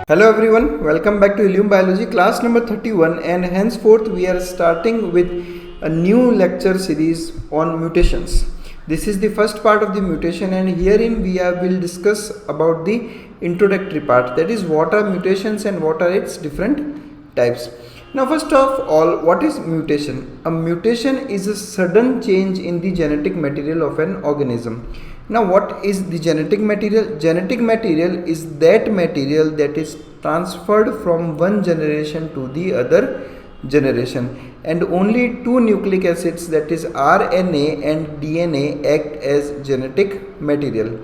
Hello everyone, welcome back to Illum Biology class number 31, and henceforth we are starting with a new lecture series on mutations. This is the first part of the mutation, and herein will discuss about the introductory part, that is what are mutations and what are its different types. Now first of all, what is mutation? A mutation is a sudden change in the genetic material of an organism. Now what is the genetic material? Genetic material is that material that is transferred from one generation to the other generation, and only two nucleic acids, that is RNA and DNA, act as genetic material.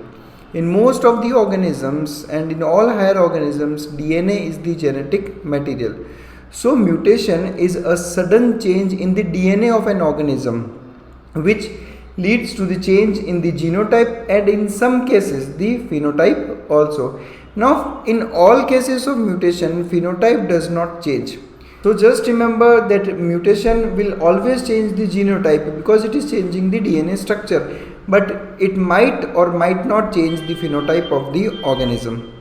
In most of the organisms and in all higher organisms, DNA is the genetic material. So mutation is a sudden change in the DNA of an organism which leads to the change in the genotype and in some cases the phenotype also. Now in all cases of mutation, phenotype does not change. So just remember that mutation will always change the genotype because it is changing the DNA structure, but it might or might not change the phenotype of the organism.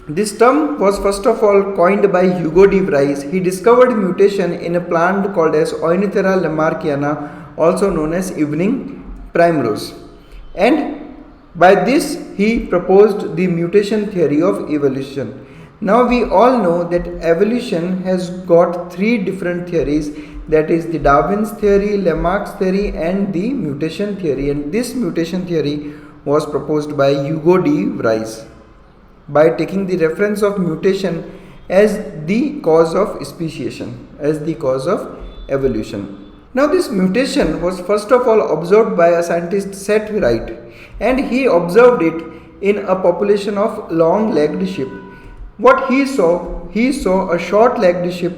This term was first of all coined by Hugo de Vries. He discovered mutation in a plant called as Oenothera lamarckiana, also known as evening primrose, and by this he proposed the mutation theory of evolution. Now we all know that evolution has got three different theories, that is the Darwin's theory, Lamarck's theory and the mutation theory, and this mutation theory was proposed by Hugo de Vries by taking the reference of mutation as the cause of speciation, as the cause of evolution. Now this mutation was first of all observed by a scientist Seth Wright, and he observed it in a population of long-legged sheep. What he saw a short-legged sheep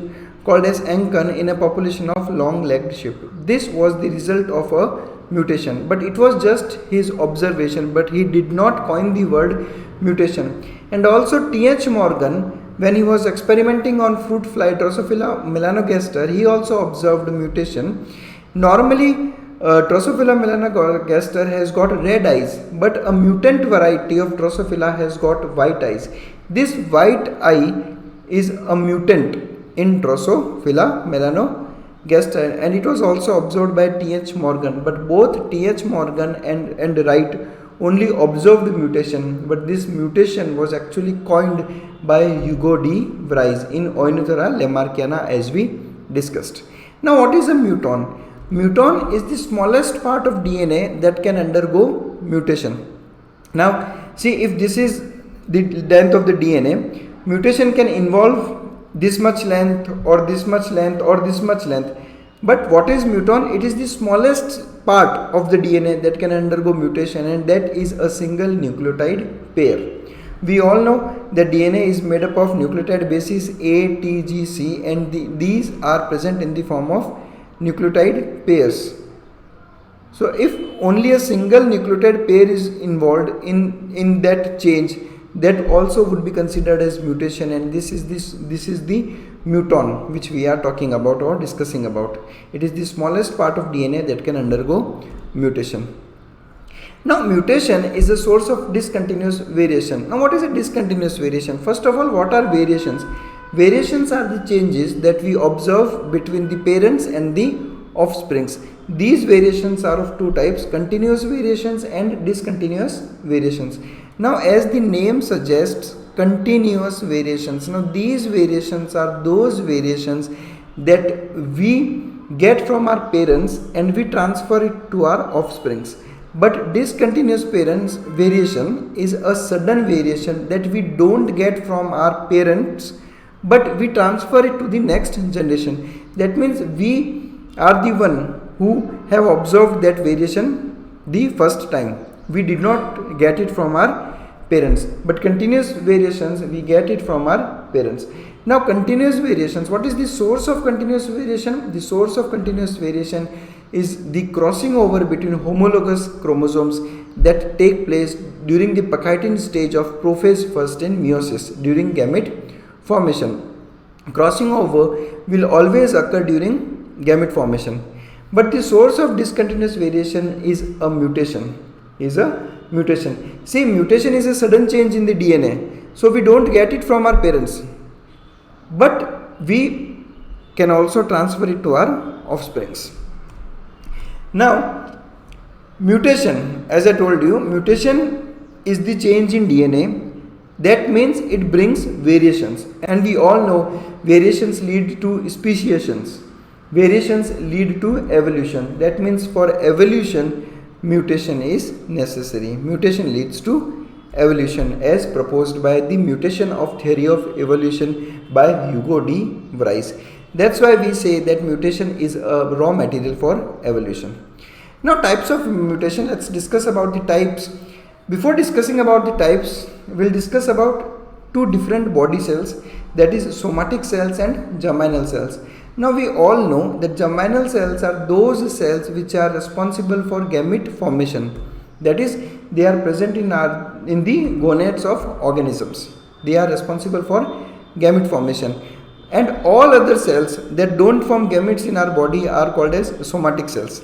called as Ankon in a population of long-legged sheep. This was the result of a mutation, but it was just his observation, but he did not coin the word mutation. And also T.H. Morgan, when he was experimenting on fruit fly Drosophila melanogaster, he also observed mutation. Normally Drosophila melanogaster has got red eyes, but a mutant variety of Drosophila has got white eyes. This white eye is a mutant in Drosophila melanogaster, and it was also observed by T.H. Morgan, but both T.H. Morgan and Wright only observed mutation, but this mutation was actually coined by Hugo de Vries in Oenothera lamarckiana, as we discussed. Now what is a muton? Muton is the smallest part of DNA that can undergo mutation. Now see, if this is the length of the DNA, mutation can involve this much length or this much length or this much length. But what is muton? It is the smallest part of the DNA that can undergo mutation, and that is a single nucleotide pair. We all know that DNA is made up of nucleotide bases A, T, G, C, and these are present in the form of nucleotide pairs. So if only a single nucleotide pair is involved in that change, that also would be considered as mutation, and this is the muton which we are talking about or discussing about. It is the smallest part of DNA that can undergo mutation. Now mutation is a source of discontinuous variation. Now what is a discontinuous variation? First of all, what are variations? Variations are the changes that we observe between the parents and the offsprings. These variations are of two types: continuous variations and discontinuous variations. Now as the name suggests, continuous variations. Now these variations are those variations that we get from our parents and we transfer it to our offsprings. But discontinuous variation is a sudden variation that we don't get from our parents, but we transfer it to the next generation. That means we are the one who have observed that variation the first time. We did not get it from our parents, but continuous variations we get it from our parents. Now continuous variations, what is the source of continuous variation? The source of continuous variation is the crossing over between homologous chromosomes that take place during the Pachytene stage of prophase first and meiosis during gamete formation. Crossing over will always occur during gamete formation, but the source of discontinuous variation is a mutation. See, mutation is a sudden change in the DNA. So we don't get it from our parents, but we can also transfer it to our offsprings. Now, mutation, as I told you, mutation is the change in DNA. That means it brings variations, and we all know variations lead to speciations. Variations lead to evolution. That means for evolution, mutation is necessary. Mutation leads to evolution as proposed by the mutation of theory of evolution by Hugo de Vries. That's why we say that mutation is a raw material for evolution. Now, types of mutation, let's discuss about the types. Before discussing about the types, we'll discuss about two different body cells, that is somatic cells and germinal cells. Now we all know that germinal cells are those cells which are responsible for gamete formation. That is, they are present in the gonads of organisms. They are responsible for gamete formation. And all other cells that don't form gametes in our body are called as somatic cells.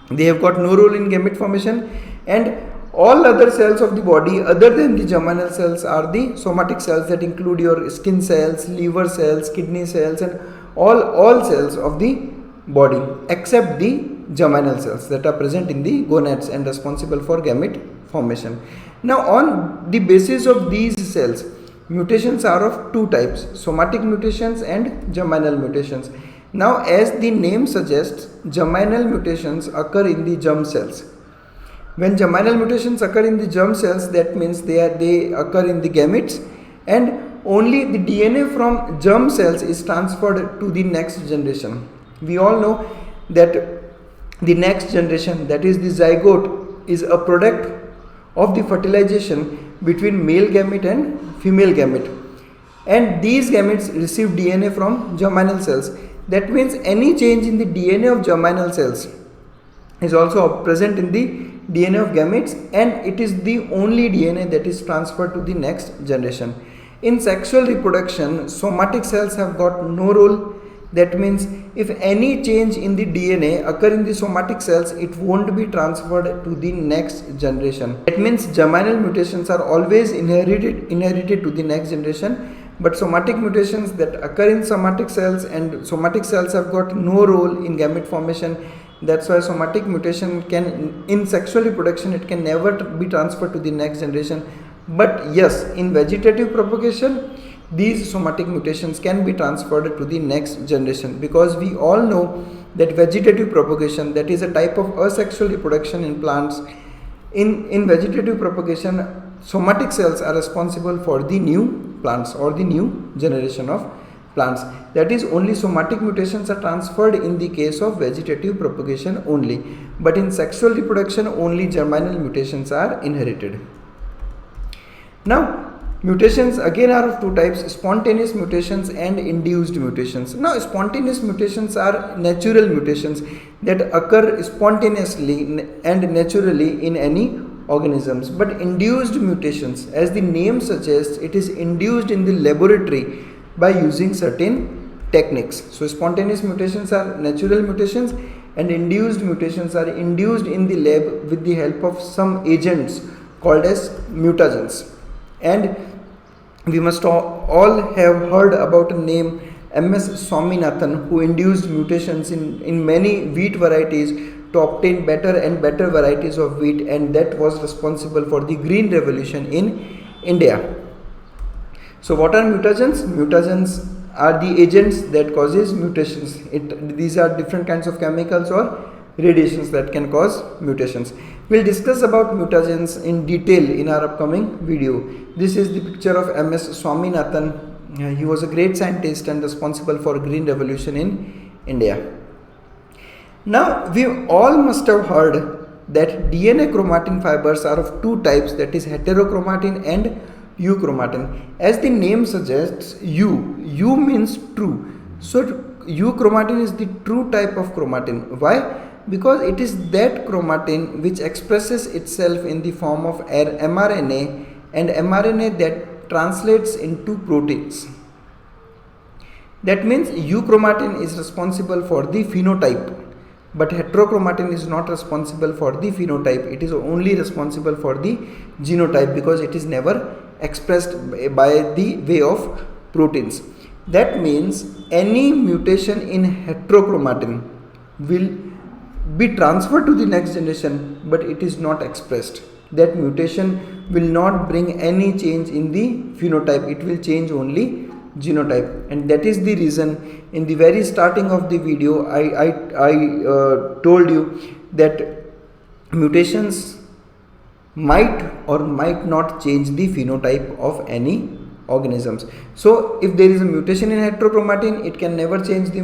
They have got no role in gamete formation, and all other cells of the body other than the germinal cells are the somatic cells, that include your skin cells, liver cells, kidney cells, and all cells of the body except the germinal cells that are present in the gonads and responsible for gamete formation. Now, on the basis of these cells, mutations are of two types, somatic mutations and germinal mutations. Now, as the name suggests, germinal mutations occur in the germ cells. When germinal mutations occur in the germ cells, that means they occur in the gametes, and only the DNA from germ cells is transferred to the next generation. We all know that the next generation, that is the zygote, is a product of the fertilization between male gamete and female gamete, and these gametes receive DNA from germinal cells. That means any change in the DNA of germinal cells is also present in the DNA of gametes, and it is the only DNA that is transferred to the next generation. In sexual reproduction, somatic cells have got no role. That means if any change in the DNA occur in the somatic cells, it won't be transferred to the next generation. That means germinal mutations are always inherited to the next generation, but somatic mutations that occur in somatic cells, and somatic cells have got no role in gamete formation. That's why somatic mutation can, in sexual reproduction, it can never be transferred to the next generation. But yes, in vegetative propagation, these somatic mutations can be transferred to the next generation, because we all know that vegetative propagation, that is a type of asexual reproduction in plants. In vegetative propagation, somatic cells are responsible for the new plants or the new generation of plants. That is, only somatic mutations are transferred in the case of vegetative propagation only, but in sexual reproduction only germinal mutations are inherited. Now, mutations again are of two types, spontaneous mutations and induced mutations. Now, spontaneous mutations are natural mutations that occur spontaneously and naturally in any organisms, but induced mutations, as the name suggests, it is induced in the laboratory by using certain techniques. So spontaneous mutations are natural mutations, and induced mutations are induced in the lab with the help of some agents called as mutagens. And we must all have heard about a name, MS Swaminathan, who induced mutations in many wheat varieties to obtain better and better varieties of wheat, and that was responsible for the Green Revolution in India. So what are mutagens? Mutagens are the agents that causes mutations. These are different kinds of chemicals or radiations that can cause mutations. We'll discuss about mutagens in detail in our upcoming video. This is the picture of MS Swaminathan. He was a great scientist and responsible for Green Revolution in India. Now, we all must have heard that DNA chromatin fibers are of two types, that is heterochromatin and euchromatin. As the name suggests, U means true. So euchromatin is the true type of chromatin. Why? Because it is that chromatin which expresses itself in the form of mRNA, and mRNA that translates into proteins. That means euchromatin is responsible for the phenotype, but heterochromatin is not responsible for the phenotype. It is only responsible for the genotype, because it is never expressed by the way of proteins. That means any mutation in heterochromatin will be transferred to the next generation, but it is not expressed. That mutation will not bring any change in the phenotype, it will change only genotype. And that is the reason in the very starting of the video I told you that mutations might or might not change the phenotype of any organisms. So if there is a mutation in heterochromatin, it can never change the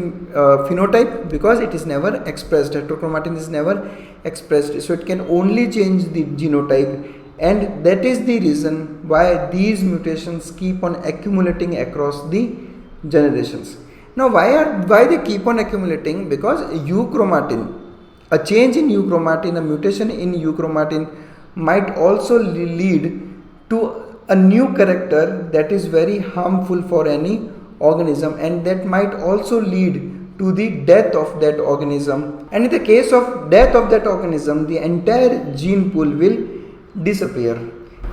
phenotype because it is never expressed. Heterochromatin is never expressed, so it can only change the genotype, and that is the reason why these mutations keep on accumulating across the generations. Now why they keep on accumulating? Because euchromatin, a change in euchromatin, a mutation in euchromatin might also lead to a new character that is very harmful for any organism, and that might also lead to the death of that organism. And in the case of death of that organism, the entire gene pool will disappear.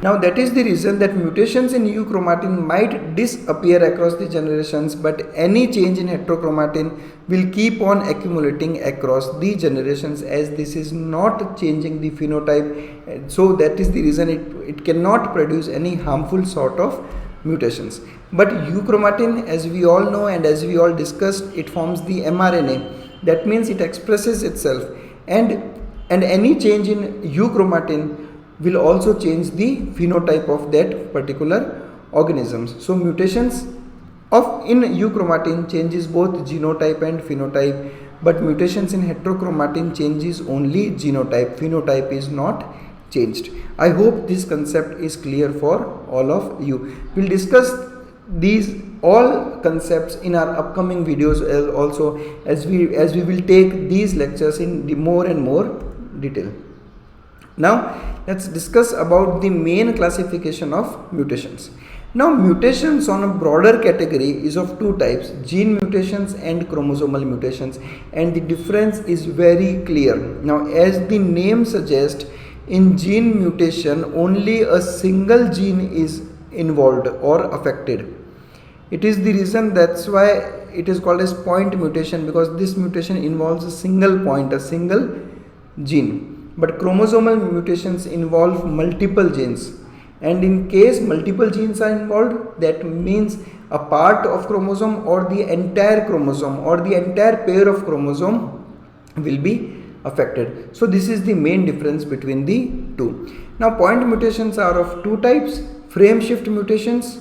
Now that is the reason that mutations in euchromatin might disappear across the generations, but any change in heterochromatin will keep on accumulating across the generations, as this is not changing the phenotype. So that is the reason it cannot produce any harmful sort of mutations. But euchromatin, as we all know and as we all discussed, it forms the mRNA. That means it expresses itself, and any change in euchromatin will also change the phenotype of that particular organisms. So mutations in euchromatin changes both genotype and phenotype, but mutations in heterochromatin changes only genotype. Phenotype is not changed. I hope this concept is clear for all of you. We'll discuss these all concepts in our upcoming videos also, as we will take these lectures in the more and more detail. Now let's discuss about the main classification of mutations. Now mutations on a broader category is of two types, gene mutations and chromosomal mutations, and the difference is very clear. Now as the name suggests, in gene mutation only a single gene is involved or affected. It is the reason that's why it is called as point mutation, because this mutation involves a single point, a single gene. But chromosomal mutations involve multiple genes, and in case multiple genes are involved, that means a part of chromosome or the entire chromosome or the entire pair of chromosome will be affected. So this is the main difference between the two. Now point mutations are of two types, frame shift mutations.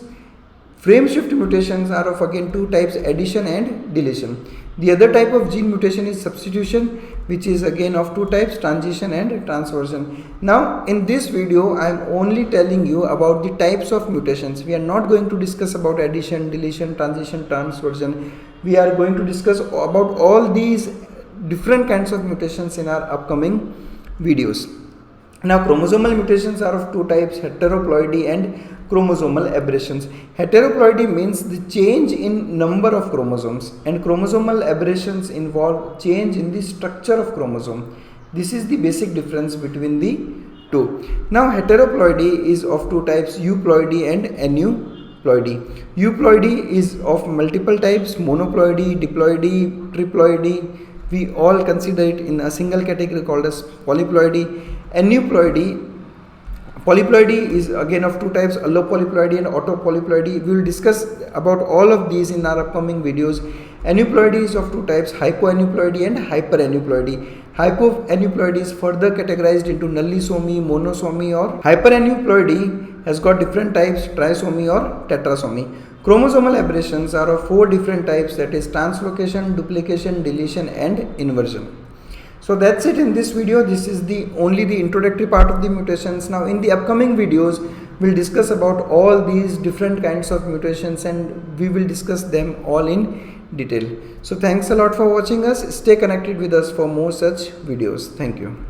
Frame shift mutations are of again two types, addition and deletion. The other type of gene mutation is substitution, which is again of two types, transition and transversion. Now in this video I am only telling you about the types of mutations. We are not going to discuss about addition, deletion, transition, transversion. We are going to discuss about all these different kinds of mutations in our upcoming videos. Now chromosomal mutations are of two types, heteroploidy and chromosomal aberrations. Heteroploidy means the change in number of chromosomes, and chromosomal aberrations involve change in the structure of chromosome. This is the basic difference between the two. Now heteroploidy is of two types, euploidy and aneuploidy. Euploidy is of multiple types, monoploidy, diploidy, triploidy. We all consider it in a single category called as polyploidy. Polyploidy is again of two types, allopolyploidy and autopolyploidy. We will discuss about all of these in our upcoming videos. Aneuploidy is of two types, hypoaneuploidy and hyperaneuploidy. Hypoaneuploidy is further categorized into nullisomy, monosomy, or hyperaneuploidy has got different types, trisomy or tetrasomy. Chromosomal aberrations are of four different types, that is translocation, duplication, deletion and inversion. So that's it in this video. This is only the introductory part of the mutations. Now in the upcoming videos we'll discuss about all these different kinds of mutations, and we will discuss them all in detail. So thanks a lot for watching us. Stay connected with us for more such videos. Thank you.